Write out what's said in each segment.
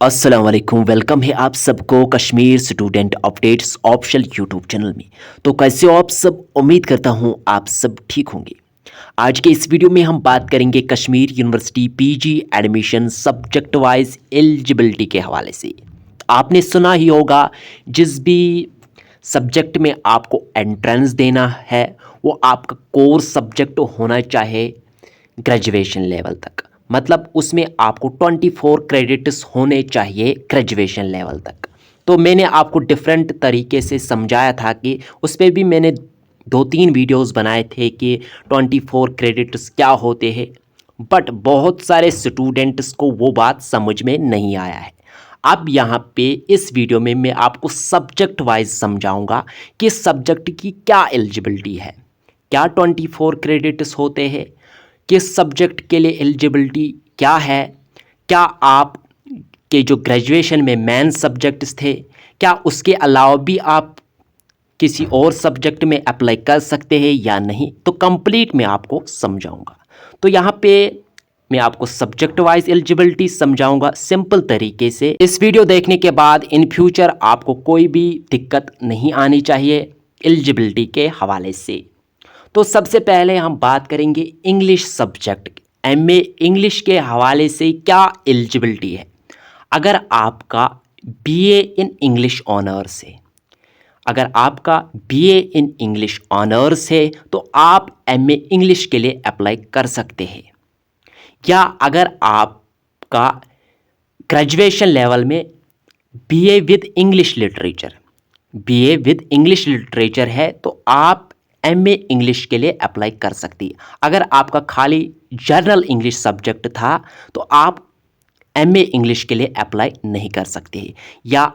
अस्सलाम वालेकुम। वेलकम है आप सबको Kashmir student updates official YouTube channel में। तो कैसे हो आप सब? उम्मीद करता हूँ आप सब ठीक होंगे। आज के इस वीडियो में हम बात करेंगे Kashmir university PG admission subject wise eligibility के हवाले से। आपने सुना ही होगा, जिस भी सब्जेक्ट में आपको एंट्रेंस देना है वो आपका कोर सब्जेक्ट होना चाहे ग्रेजुएशन लेवल तक, मतलब उसमें आपको 24 क्रेडिट्स होने चाहिए ग्रेजुएशन लेवल तक। तो मैंने आपको डिफरेंट तरीके से समझाया था कि उस पर भी मैंने 2-3 वीडियोस बनाए थे कि 24 क्रेडिट्स क्या होते हैं, बट बहुत सारे स्टूडेंट्स को वो बात समझ में नहीं आया है। अब यहाँ पे इस वीडियो में मैं आपको सब्जेक्ट वाइज समझाऊंगा कि सब्जेक्ट की क्या एलिजिबिलिटी है, क्या 24 क्रेडिट्स होते हैं, किस सब्जेक्ट के लिए एलिजिबिलिटी क्या है, क्या आप के जो ग्रेजुएशन में मेन सब्जेक्ट्स थे क्या उसके अलावा भी आप किसी और सब्जेक्ट में अप्लाई कर सकते हैं या नहीं, तो कंप्लीट मैं आपको समझाऊंगा। तो यहाँ पे मैं आपको सब्जेक्ट वाइज एलिजिबिलिटी समझाऊंगा सिंपल तरीके से। इस वीडियो देखने के बाद इन फ्यूचर आपको कोई भी दिक्कत नहीं आनी चाहिए एलिजिबिलिटी के हवाले से। तो सबसे पहले हम बात करेंगे इंग्लिश सब्जेक्ट की। एमए इंग्लिश के हवाले से क्या एलिजिबिलिटी है। अगर आपका बीए इन इंग्लिश ऑनर्स है, अगर आपका बीए इन इंग्लिश ऑनर्स है तो आप एमए इंग्लिश के लिए अप्लाई कर सकते हैं। या अगर आपका ग्रेजुएशन लेवल में BA with English literature, BA with English literature है तो आप एमए इंग्लिश के लिए अप्लाई कर सकती है। अगर आपका खाली जनरल इंग्लिश सब्जेक्ट था तो आप एमए इंग्लिश के लिए अप्लाई नहीं कर सकते। या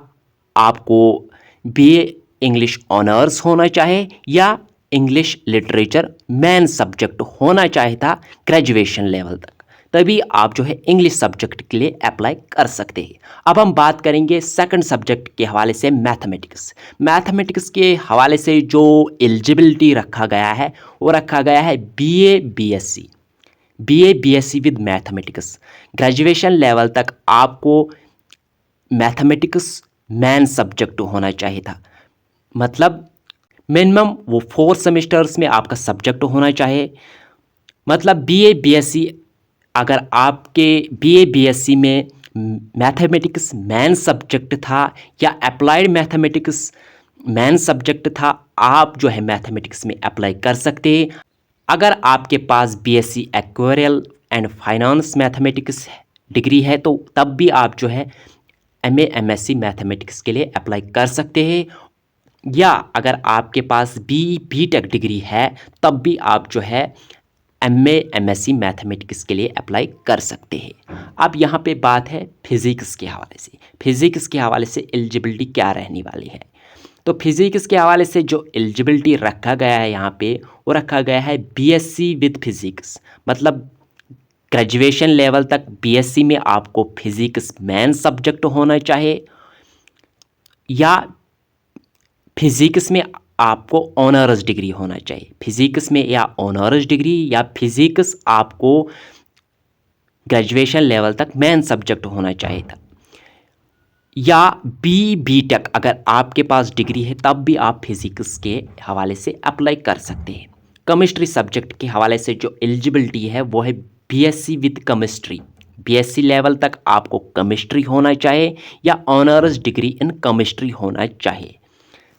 आपको बीए इंग्लिश ऑनर्स होना चाहे या इंग्लिश लिटरेचर मेन सब्जेक्ट होना चाहे था ग्रेजुएशन लेवल तक, तभी आप जो है इंग्लिश सब्जेक्ट के लिए अप्लाई कर सकते हैं। अब हम बात करेंगे सेकंड सब्जेक्ट के हवाले से मैथमेटिक्स। मैथमेटिक्स के हवाले से जो एलिजिबिलिटी रखा गया है वो रखा गया है BA BSc, BA BSc with mathematics. Graduation level तक आपको मैथमेटिक्स मेन सब्जेक्ट होना चाहिए था, मतलब मिनिमम वो 4 सेमेस्टर्स में आपका सब्जेक्ट होना चाहिए। मतलब बीए बीएससी, अगर आपके बीए बीएससी में मैथमेटिक्स मेन सब्जेक्ट था या अप्लाइड मैथमेटिक्स मेन सब्जेक्ट था, आप जो है मैथमेटिक्स में अप्लाई कर सकते हैं। अगर आपके पास BSc actuarial and finance mathematics degree है तो तब भी आप जो है एमए एमएससी मैथमेटिक्स के लिए अप्लाई कर सकते हैं। या अगर आपके पास बीटेक डिग्री है तब भी आप जो है एमए एमएससी मैथमेटिक्स के लिए अप्लाई कर सकते हैं। अब यहाँ पे बात है फिज़िक्स के हवाले से। फिज़िक्स के हवाले से एलिजिबिलिटी क्या रहने वाली है, तो फिज़िक्स के हवाले से जो एलिजिबिलिटी रखा गया है यहाँ पे वो रखा गया है बीएससी विद फिज़िक्स। मतलब ग्रेजुएशन लेवल तक बीएससी में आपको फिज़िक्स मेन सब्जेक्ट होना चाहिए या फिज़िक्स में आपको ऑनर्स डिग्री होना चाहिए। फिज़िक्स में या ऑनर्स डिग्री या फिज़िक्स आपको ग्रेजुएशन लेवल तक मेन सब्जेक्ट होना चाहिए था। या बीटेक अगर आपके पास डिग्री है तब भी आप फिज़िक्स के हवाले से अप्लाई कर सकते हैं। केमिस्ट्री सब्जेक्ट के हवाले से जो एलिजिबिलिटी है वो है BSc with chemistry. BSc level तक आपको केमिस्ट्री होना चाहिए या ऑनर्स डिग्री इन केमिस्ट्री होना चाहिए।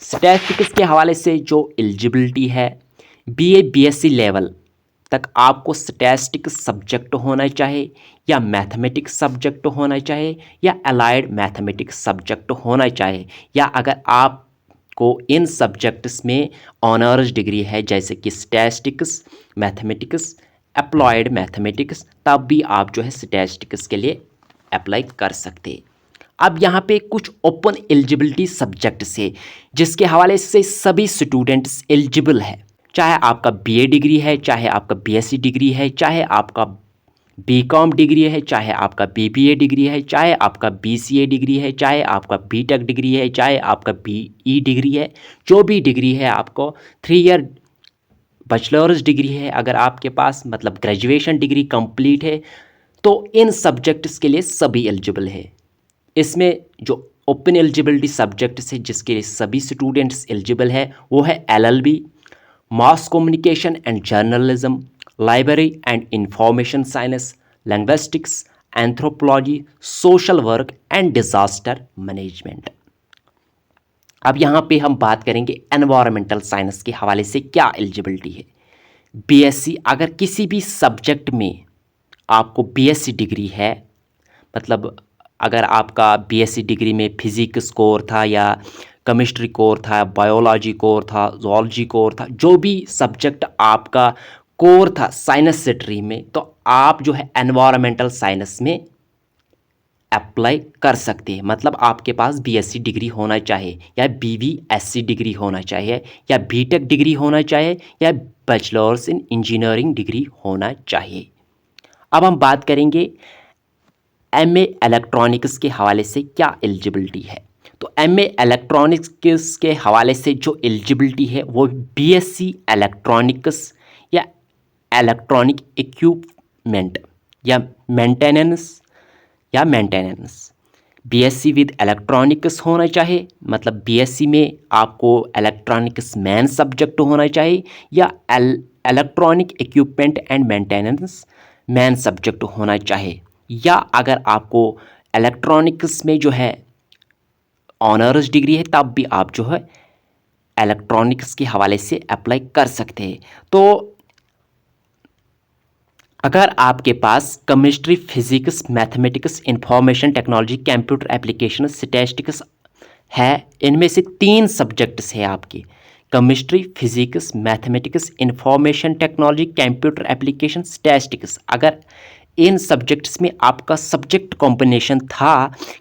स्टैटिस्टिक्स के हवाले से जो एलिजिबिलिटी है, बीए बीएससी लेवल तक आपको स्टैटिस्टिक्स सब्जेक्ट होना चाहिए या मैथमेटिक्स सब्जेक्ट होना चाहिए या अलाइड मैथमेटिक्स सब्जेक्ट होना चाहिए। या अगर आपको इन सब्जेक्ट्स में ऑनर्स डिग्री है जैसे कि स्टैटिस्टिक्स, मैथमेटिक्स, अप्लाइड मैथमेटिक्स, तब भी आप जो है स्टैटिस्टिक्स के लिए अप्लाई कर सकते हैं। अब यहाँ पे कुछ ओपन एलिजिबिलिटी सब्जेक्ट्स है जिसके हवाले से सभी स्टूडेंट्स एलिजिबल है। चाहे आपका बीए डिग्री है, चाहे आपका बीएससी डिग्री है, चाहे आपका बीकॉम डिग्री है, चाहे आपका बीबीए डिग्री है, चाहे आपका बीसीए डिग्री है, चाहे आपका बीटेक डिग्री है, चाहे आपका बीई डिग्री है, जो भी डिग्री है आपको 3 ईयर बैचलर्स डिग्री है अगर आपके पास, मतलब ग्रेजुएशन डिग्री कंप्लीट है, तो इन सब्जेक्ट्स के लिए सभी एलिजिबल है। इसमें जो ओपन एलिजिबिलिटी सब्जेक्ट्स है जिसके लिए सभी स्टूडेंट्स एलिजिबल है वो है LLB, mass communication and journalism, library and information science, linguistics, anthropology, social work and disaster management. अब यहाँ पे हम बात करेंगे एनवायरमेंटल साइंस के हवाले से क्या एलिजिबिलिटी है। बीएससी, अगर किसी भी सब्जेक्ट में आपको बीएससी डिग्री है, मतलब अगर आपका बीएससी डिग्री में फिजिक्स कोर था या केमिस्ट्री कोर था, बायोलॉजी कोर था, जूलॉजी कोर था, जो भी सब्जेक्ट आपका कोर था साइंस स्ट्रीम में, तो आप जो है एनवायरमेंटल साइंस में अप्लाई कर सकते हैं। मतलब आपके पास बीएससी डिग्री होना चाहिए या बीवीएससी डिग्री होना चाहिए या बीटेक डिग्री होना चाहिए या बैचलर्स इन इंजीनियरिंग डिग्री होना चाहिए। अब हम बात करेंगे एमए इलेक्ट्रॉनिक्स के हवाले से क्या एलिजिबिलिटी है। तो एमए इलेक्ट्रॉनिक्स के हवाले से जो एलिजिबिलिटी है वो बीएससी इलेक्ट्रॉनिक्स या इलेक्ट्रॉनिक इक्विपमेंट या मेंटेनेंस बीएससी विद इलेक्ट्रॉनिक्स होना चाहिए। मतलब बीएससी में आपको इलेक्ट्रॉनिक्स मेन सब्जेक्ट होना चाहिए या electronic equipment and maintenance main subject होना चाहिए, या अगर आपको इलेक्ट्रॉनिक्स में जो है ऑनर्स डिग्री है तब भी आप जो है इलेक्ट्रॉनिक्स के हवाले से अप्लाई कर सकते हैं। तो अगर आपके पास chemistry, physics, mathematics, information technology, computer application, statistics है, इनमें से 3 सब्जेक्ट्स है आपके, chemistry, physics, mathematics, information technology, computer application, statistics, अगर इन सब्जेक्ट्स में आपका सब्जेक्ट कॉम्बिनेशन था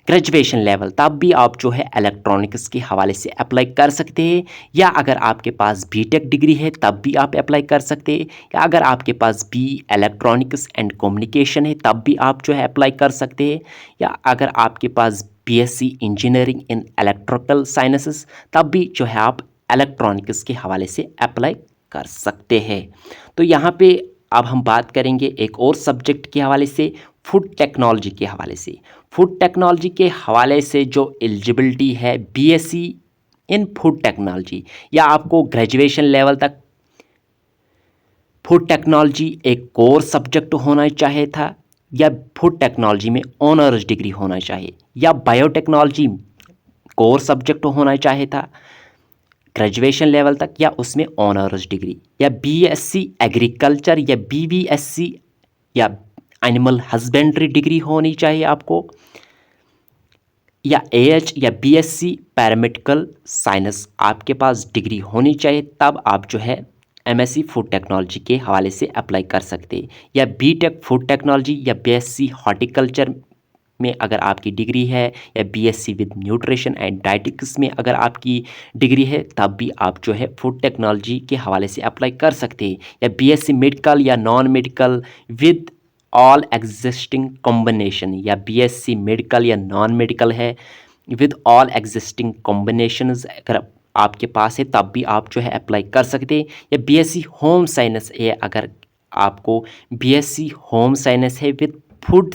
ग्रेजुएशन लेवल, तब भी आप जो है इलेक्ट्रॉनिक्स के हवाले से अप्लाई कर सकते हैं। या अगर आपके पास बीटेक डिग्री है तब भी आप अप्लाई कर सकते हैं, या अगर आपके पास बी इलेक्ट्रॉनिक्स एंड कम्युनिकेशन है तब भी आप जो है अप्लाई कर सकते हैं, या अगर आपके पास BSc engineering in electrical sciences तब भी जो है आप इलेक्ट्रॉनिक्स के हवाले से अप्लाई कर सकते हैं। तो यहाँ पे अब हम बात करेंगे एक और सब्जेक्ट के हवाले से, फूड टेक्नोलॉजी के हवाले से। फूड टेक्नोलॉजी के हवाले से जो एलिजिबिलिटी है बीएससी इन फूड टेक्नोलॉजी, या आपको ग्रेजुएशन लेवल तक फूड टेक्नोलॉजी एक कोर सब्जेक्ट होना चाहिए था, या फूड टेक्नोलॉजी में ऑनर्स डिग्री होना चाहिए, या बायोटेक्नोलॉजी कोर सब्जेक्ट होना चाहिए था ग्रेजुएशन लेवल तक, या उसमें ऑनर्स डिग्री, या बीएससी एग्रीकल्चर या बीवीएससी या एनिमल हस्बेंड्री डिग्री होनी चाहिए आपको, या एएच या बीएससी पैरामेडिकल साइंस आपके पास डिग्री होनी चाहिए, तब आप जो है एमएससी फूड टेक्नोलॉजी के हवाले से अप्लाई कर सकते हैं, या बीटेक फूड टेक्नोलॉजी या बीएससी हॉर्टिकल्चर में अगर आपकी डिग्री है, या BSc with nutrition and dietetics में अगर आपकी डिग्री है तब भी आप जो है फूड टेक्नोलॉजी के हवाले से अप्लाई कर सकते हैं, या बीएससी मेडिकल या non medical with all existing combination, या बीएससी मेडिकल या नॉन मेडिकल है विद ऑल एग्जिस्टिंग कॉम्बिनेशंस अगर आपके पास है तब भी आप जो है अप्लाई कर सकते हैं, या बीएससी होम साइंस है, अगर आपको बीएससी होम साइंस है विद फूड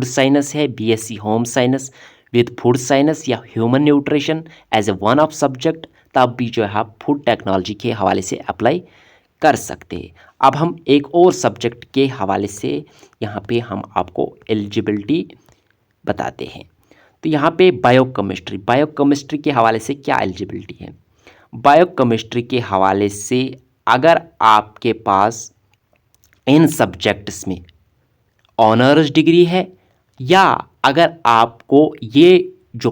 साइंस है, BSc home science with food science या human nutrition as a one of subject, तब भी जो है आप फूड टेक्नोलॉजी के हवाले से अप्लाई कर सकते हैं। अब हम एक और सब्जेक्ट के हवाले से यहाँ पे हम आपको एलिजिबिलिटी बताते हैं। तो यहाँ पे बायोकेमिस्ट्री के हवाले से क्या एलिजिबिलिटी है। बायोकेमिस्ट्री के हवाले से अगर आपके पास इन सब्जेक्ट्स में ऑनर्स डिग्री है, या अगर आपको ये जो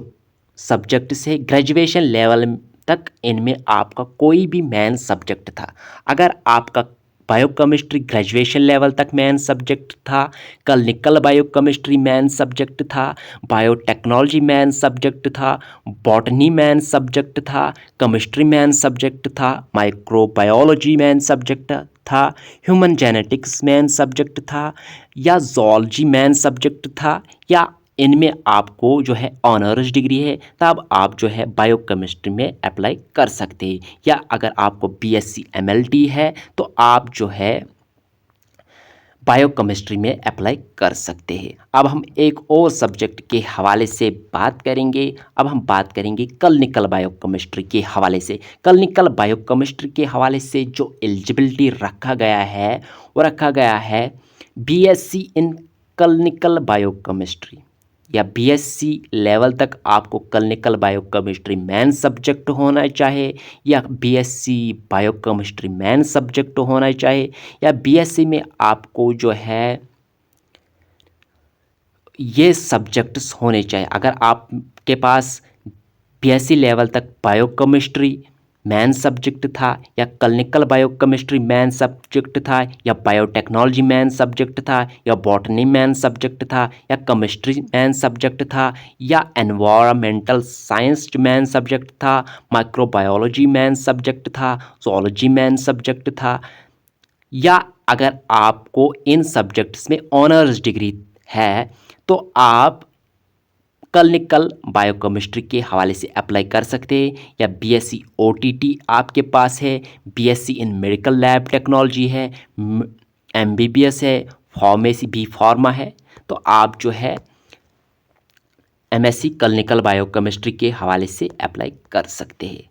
सब्जेक्ट्स है ग्रेजुएशन लेवल तक इनमें आपका कोई भी मेन सब्जेक्ट था, अगर आपका बायोकेमिस्ट्री ग्रेजुएशन लेवल तक मेन सब्जेक्ट था, क्लिनिकल बायोकेमिस्ट्री मेन सब्जेक्ट था, बायोटेक्नोलॉजी मेन सब्जेक्ट था, बॉटनी मेन सब्जेक्ट था, केमिस्ट्री मेन सब्जेक्ट था, माइक्रोबायोलॉजी मेन सब्जेक्ट था, ह्यूमन जेनेटिक्स मेन सब्जेक्ट था, या जूलॉजी मेन सब्जेक्ट था, या इनमें आपको जो है ऑनर्स डिग्री है तब आप जो है बायोकेमिस्ट्री में अप्लाई कर सकते हैं, या अगर आपको बीएससी एमएलटी है तो आप जो है बायोकेमिस्ट्री में अप्लाई कर सकते हैं। अब हम एक और सब्जेक्ट के हवाले से बात करेंगे। अब हम बात करेंगे क्लिनिकल बायोकेमिस्ट्री के हवाले से। क्लिनिकल बायोकेमिस्ट्री के हवाले से जो एलिजिबिलिटी रखा गया है वो रखा गया है बीएससी इन क्लिनिकल बायोकेमिस्ट्री या बीएससी लेवल तक आपको क्लिनिकल बायोकेमिस्ट्री मेन सब्जेक्ट होना चाहिए, या बीएससी बायोकेमिस्ट्री मेन सब्जेक्ट होना चाहिए, या बीएससी में आपको जो है ये सब्जेक्ट्स होने चाहिए। अगर आपके पास बीएससी लेवल तक बायोकेमिस्ट्री मेन सब्जेक्ट था, या क्लिनिकल बायोकेमिस्ट्री मेन सब्जेक्ट था, या बायोटेक्नोलॉजी मेन सब्जेक्ट था, या बॉटनी मेन सब्जेक्ट था, या केमिस्ट्री मेन सब्जेक्ट था, या एनवायरमेंटल साइंस मेन सब्जेक्ट था, माइक्रोबायोलॉजी मेन सब्जेक्ट था, zoology मेन सब्जेक्ट था, या अगर आपको इन सब्जेक्ट्स में ऑनर्स डिग्री है तो आप क्लिनिकल बायोकेमिस्ट्री के हवाले से अप्लाई कर सकते हैं। या बीएससी ओटीटी आपके पास है, BSc in medical lab technology है, एमबीबीएस है, फार्मेसी बी फार्मा है, तो आप जो है एमएससी क्लिनिकल बायोकेमिस्ट्री के हवाले से अप्लाई कर सकते हैं।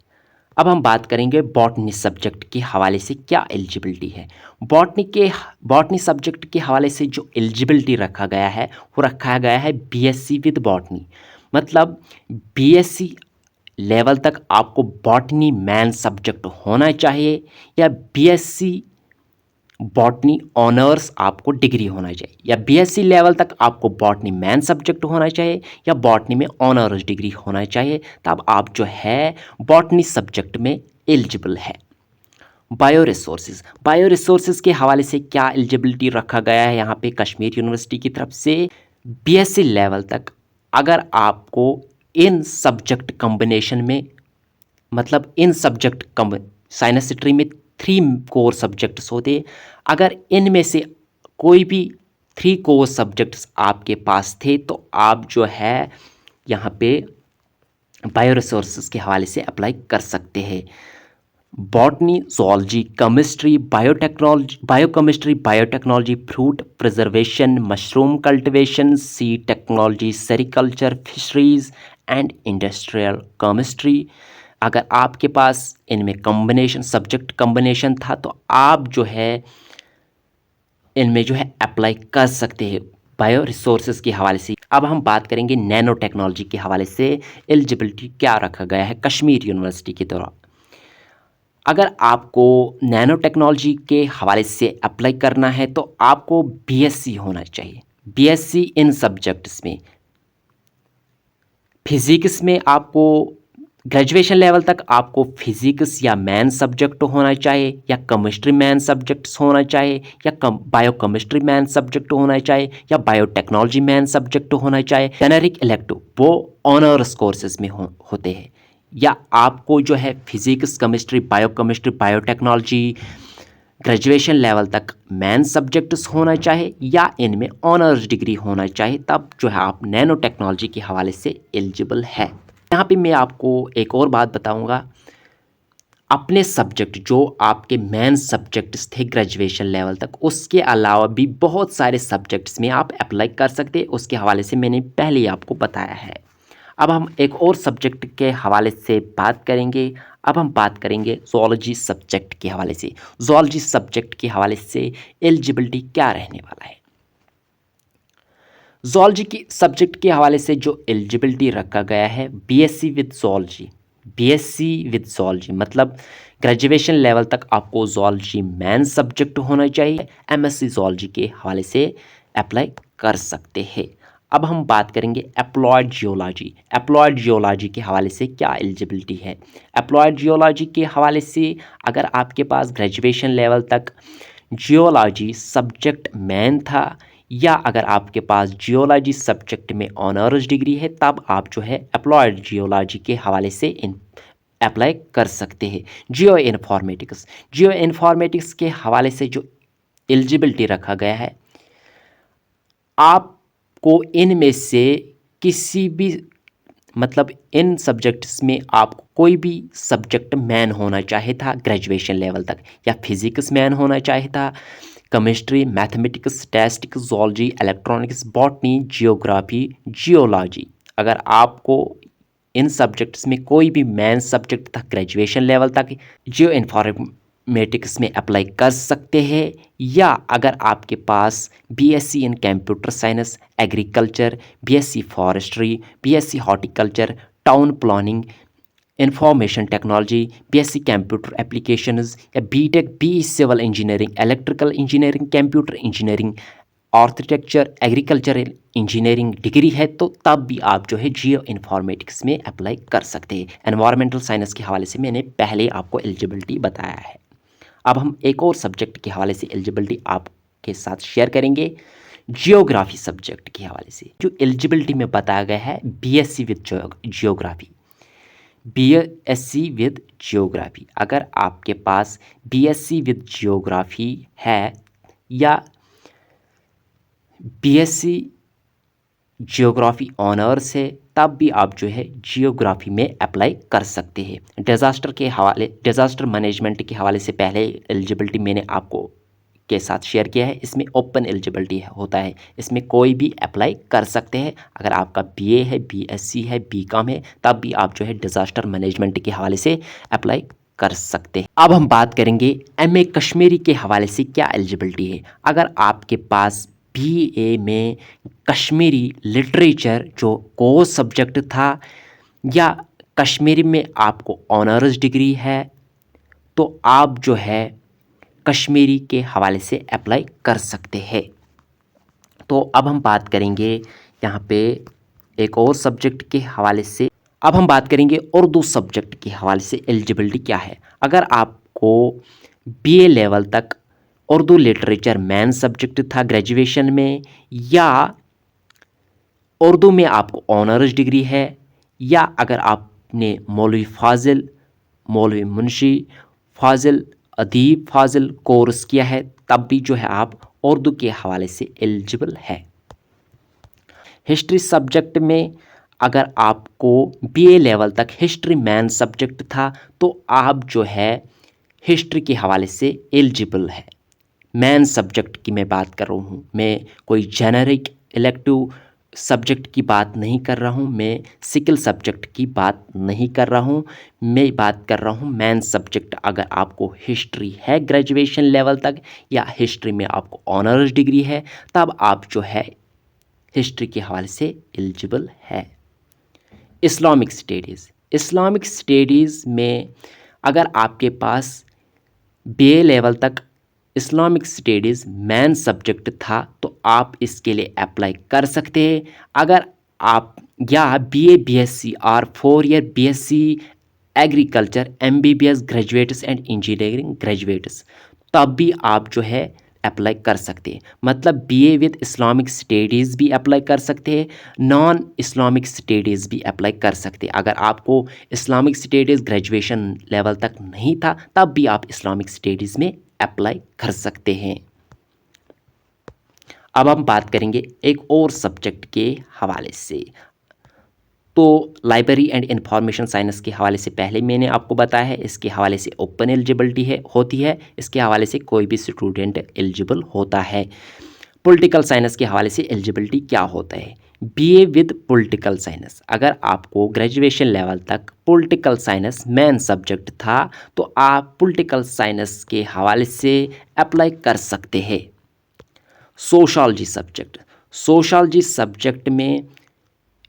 अब हम बात करेंगे बॉटनी सब्जेक्ट के हवाले से क्या एलिजिबिलिटी है। बॉटनी सब्जेक्ट के हवाले से जो एलिजिबिलिटी रखा गया है वो रखा गया है बीएससी विद बॉटनी। मतलब बीएससी लेवल तक आपको बॉटनी मेन सब्जेक्ट होना चाहिए, या बीएससी बॉटनी ऑनर्स आपको डिग्री होना चाहिए, या बीएससी लेवल तक आपको बॉटनी मेन सब्जेक्ट होना चाहिए, या बॉटनी में ऑनर्स डिग्री होना चाहिए, तब आप जो है बॉटनी सब्जेक्ट में एलिजिबल है। बायो रिसोर्सेज के हवाले से क्या एलिजिबिलिटी रखा गया है यहाँ पे कश्मीर यूनिवर्सिटी की तरफ से। बीएससी लेवल तक अगर आपको इन सब्जेक्ट कम्बिनेशन में, मतलब इन सब्जेक्ट साइंस स्ट्रीम में 3 कोर सब्जेक्ट्स होते, अगर इनमें से कोई भी 3 कोर सब्जेक्ट्स आपके पास थे तो आप जो है यहाँ पे बायो रिसोर्सेज के हवाले से अप्लाई कर सकते हैं। Botany, zoology, chemistry, biotechnology, fruit preservation, mushroom cultivation, seed technology, sericulture, fisheries and industrial chemistry. अगर आपके पास इनमें सब्जेक्ट कम्बिनेशन था तो आप जो है इनमें जो है अप्लाई कर सकते हैं बायो रिसोर्सेज के हवाले से। अब हम बात करेंगे नैनो टेक्नोलॉजी के हवाले से एलिजिबिलिटी क्या रखा गया है कश्मीर यूनिवर्सिटी के दौरान। अगर आपको नैनो टेक्नोलॉजी के हवाले से अप्लाई करना है तो आपको बीएससी होना चाहिए। बीएससी इन सब्जेक्ट्स में, फिजिक्स में आपको ग्रेजुएशन लेवल तक आपको फिजिक्स या मेन सब्जेक्ट होना चाहिए, या केमिस्ट्री मेन सब्जेक्ट्स होना चाहिए, या बायोकेमिस्ट्री मेन सब्जेक्ट होना चाहिए, या बायोटेक्नोलॉजी मेन सब्जेक्ट होना चाहिए। जेनेरिक इलेक्टिव वो ऑनर्स कोर्सेज में होते हैं, या आपको जो है physics, chemistry, biotechnology graduation level तक मेन सब्जेक्ट्स होना चाहिए, या इनमें ऑनर्स डिग्री होना चाहिए, तब जो है आप नैनो टेक्नोलॉजी के हवाले से एलिजिबल है। यहाँ पे मैं आपको एक और बात बताऊँगा, अपने सब्जेक्ट जो आपके मेन सब्जेक्ट्स थे ग्रेजुएशन लेवल तक, उसके अलावा भी बहुत सारे सब्जेक्ट्स में आप अप्लाई कर सकते हैं। उसके हवाले से मैंने पहले ही आपको बताया है। अब हम एक और सब्जेक्ट के हवाले से बात करेंगे। अब हम बात करेंगे zoology सब्जेक्ट के हवाले से। zoology सब्जेक्ट के हवाले से एलिजिबिलिटी क्या रहने वाला है। zoology की सब्जेक्ट के हवाले से जो एलिजिबिलिटी रखा गया है BSc with zoology। BSc with zoology मतलब ग्रेजुएशन लेवल तक आपको zoology मेन सब्जेक्ट होना चाहिए। एमएससी zoology के हवाले से अप्लाई कर सकते हैं। अब हम बात करेंगे एप्लॉयड जियोलॉजी। एप्लॉयड जियोलॉजी के हवाले से क्या एलिजिबिलिटी है। एप्लॉयड जियोलॉजी के हवाले से अगर आपके पास ग्रेजुएशन लेवल तक जियोलॉजी सब्जेक्ट मेन था, या अगर आपके पास जियोलॉजी सब्जेक्ट में ऑनर्स डिग्री है, तब आप जो है एप्लॉयड जियोलॉजी के हवाले से अप्लाई कर सकते हैं। जियो इन्फॉर्मेटिक्स के हवाले से जो एलिजिबिलिटी रखा गया है, आपको इनमें से किसी भी, मतलब इन सब्जेक्ट्स में आपको कोई भी सब्जेक्ट मेन होना चाहिए था ग्रेजुएशन लेवल तक, या फिजिक्स मेन होना चाहिए था, chemistry, mathematics, statistics, zoology, electronics, botany, geography, geology. अगर आपको इन सब्जेक्ट्स में कोई भी मेन सब्जेक्ट था ग्रेजुएशन लेवल तक, जियो इन्फॉर्मेटिक्स में अप्लाई कर सकते हैं। या अगर आपके पास BSc in computer science, agriculture, BSc forestry, BSc horticulture, town planning, information technology, BSc computer applications या BTech, B civil engineering, electrical engineering, computer engineering, architecture, agricultural engineering degree है तो तब भी आप जो है जियो इन्फॉर्मेटिक्स में अप्लाई कर सकते हैं। एनवायरमेंटल साइंस के हवाले से मैंने पहले आपको एलिजिबिलिटी बताया है। अब हम एक और सब्जेक्ट के हवाले से एलिजिबिलिटी आपके साथ शेयर करेंगे, जियोग्राफी सब्जेक्ट के हवाले से। जो एलिजिबिलिटी में बताया गया है BSc with geography, BSc with geography. अगर आपके पास बीएससी विद जियोग्राफी है या बीएससी जियोग्राफी ऑनर्स है तब भी आप जो है जियोग्राफी में अप्लाई कर सकते हैं। डिज़ास्टर मैनेजमेंट के हवाले से पहले एलिजिबिलिटी मैंने आपको के साथ शेयर किया है। इसमें ओपन एलिजिबिलिटी होता है, इसमें कोई भी अप्लाई कर सकते हैं। अगर आपका बीए है, बीएससी है, बीकॉम है तब भी आप जो है डिज़ास्टर मैनेजमेंट के हवाले से अप्लाई कर सकते हैं। अब हम बात करेंगे एमए कश्मीरी के हवाले से क्या एलिजिबिलिटी है। अगर आपके पास बीए में कश्मीरी लिटरेचर जो कोर सब्जेक्ट था या कश्मीरी में आपको ऑनर्स डिग्री है तो आप जो है कश्मीरी के हवाले से अप्लाई कर सकते हैं। तो अब हम बात करेंगे यहाँ पे एक और सब्जेक्ट के हवाले से। अब हम बात करेंगे उर्दू सब्जेक्ट के हवाले से एलिजिबिलिटी क्या है। अगर आपको बीए लेवल तक उर्दू लिटरेचर मेन सब्जेक्ट था ग्रेजुएशन में, या उर्दू में आपको ऑनर्स डिग्री है, या अगर आपने मौलवी फाजिल, मौलवी मुंशी फाजिल, अदीब फाजिल कोर्स किया है तब भी जो है आप उर्दू के हवाले से एलिजिबल है। हिस्ट्री सब्जेक्ट में अगर आपको बीए लेवल तक हिस्ट्री मेन सब्जेक्ट था तो आप जो है हिस्ट्री के हवाले से एलिजिबल है। मेन सब्जेक्ट की मैं बात कर रहा हूँ, मैं कोई जेनरिक इलेक्टिव सब्जेक्ट की बात नहीं कर रहा हूँ, मैं सिकल सब्जेक्ट की बात नहीं कर रहा हूँ, मैं बात कर रहा हूँ मेन सब्जेक्ट। अगर आपको हिस्ट्री है ग्रेजुएशन लेवल तक या हिस्ट्री में आपको ऑनर्स डिग्री है तब आप जो है हिस्ट्री के हवाले से एलिजिबल है। इस्लामिक स्टडीज़, इस्लामिक स्टडीज़ में अगर आपके पास बीए लेवल तक इस्लामिक स्टडीज़ मेन सब्जेक्ट था तो आप इसके लिए अप्लाई कर सकते हैं। अगर आप या बीए बीएससी और 4 year BSc agriculture MBBS graduates and engineering graduates तब भी आप जो है अप्लाई कर सकते हैं। मतलब बीए विद इस्लामिक स्टडीज़ भी अप्लाई कर सकते हैं, नॉन इस्लामिक स्टडीज़ भी अप्लाई कर सकते हैं। अगर आपको इस्लामिक स्टडीज़ ग्रेजुएशन लेवल तक नहीं था तब भी आप इस्लामिक स्टडीज़ में अप्लाई कर सकते हैं। अब हम बात करेंगे एक और सब्जेक्ट के हवाले से। तो लाइब्रेरी एंड इंफॉर्मेशन साइंस के हवाले से पहले मैंने आपको बताया है, इसके हवाले से ओपन एलिजिबिलिटी होती है, इसके हवाले से कोई भी स्टूडेंट एलिजिबल होता है। पॉलिटिकल साइंस के हवाले से एलिजिबिलिटी क्या होता है। बीए विद पॉलिटिकल साइंस, अगर आपको ग्रेजुएशन लेवल तक पॉलिटिकल साइंस मेन सब्जेक्ट था तो आप पॉलिटिकल साइंस के हवाले से अप्लाई कर सकते हैं। सोशलॉजी सब्जेक्ट, सोशलॉजी सब्जेक्ट में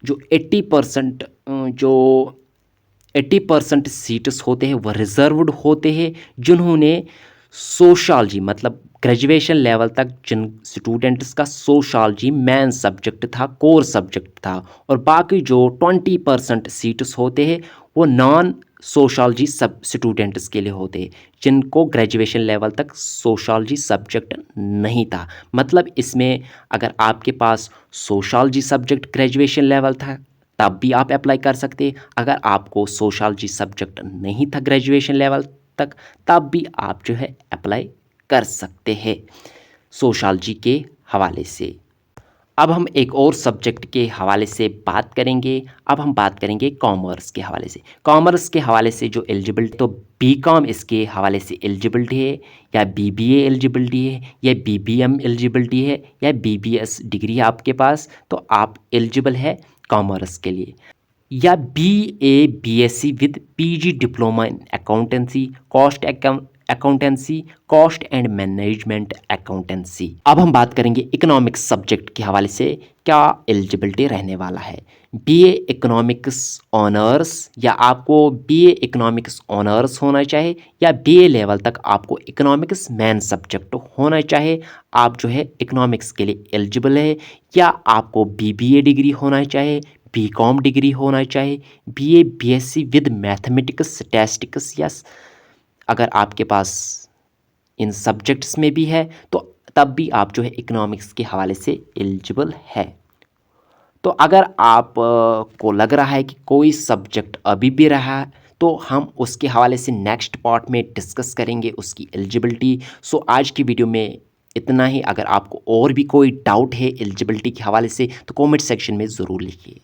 जो 80% सीट्स होते हैं वह रिजर्व्ड होते हैं। जिन्होंने सोशलॉजी मतलब ग्रेजुएशन लेवल तक जिन स्टूडेंट्स का सोशलॉजी मेन सब्जेक्ट था, कोर सब्जेक्ट था, और बाकी जो 20% सीट्स होते हैं वो नॉन सोशलॉजी सब स्टूडेंट्स के लिए होते हैं जिनको ग्रेजुएशन लेवल तक सोशलॉजी सब्जेक्ट नहीं था। मतलब इसमें अगर आपके पास सोशलॉजी सब्जेक्ट ग्रेजुएशन लेवल था तब भी आप अप्लाई कर सकते हैं। अगर आपको सोशलॉजी सब्जेक्ट नहीं था ग्रेजुएशन लेवल तक तब भी आप जो है अप्लाई कर सकते हैं सोशलॉजी के हवाले से। अब हम एक और सब्जेक्ट के हवाले से बात करेंगे। अब हम बात करेंगे कॉमर्स के हवाले से। कॉमर्स के हवाले से जो एलिजिबिलिटी, तो बीकॉम इसके हवाले से एलिजिबिलिटी है, या बीबीए एलिजिबिलिटी है, या बीबीएम एलिजिबिलिटी है, या बीबीएस डिग्री है आपके पास, तो आप एलिजिबल है कॉमर्स के लिए। या BA BSc with PG diploma in accountancy, accountancy, cost and management accountancy. अब हम बात करेंगे इकोनॉमिक्स सब्जेक्ट के हवाले से क्या एलिजिबिलिटी रहने वाला है। बीए इकोनॉमिक्स ऑनर्स, या आपको बीए इकोनॉमिक्स ऑनर्स होना चाहिए, या बीए लेवल तक आपको इकोनॉमिक्स मेन सब्जेक्ट होना चाहिए, आप जो है इकोनॉमिक्स के लिए एलिजिबल है। या आपको बीबीए डिग्री होना चाहिए, बीकॉम डिग्री होना चाहिए, BA BSc with mathematics statistics, या अगर आपके पास इन सब्जेक्ट्स में भी है तो तब भी आप जो है इकोनॉमिक्स के हवाले से एलिजिबल है। तो अगर आप को लग रहा है कि कोई सब्जेक्ट अभी भी रहा है, तो हम उसके हवाले से नेक्स्ट पार्ट में डिस्कस करेंगे उसकी एलिजिबिलिटी। सो आज की वीडियो में इतना ही। अगर आपको और भी कोई डाउट है एलिजिबिलिटी के हवाले से तो कमेंट सेक्शन में ज़रूर लिखिए।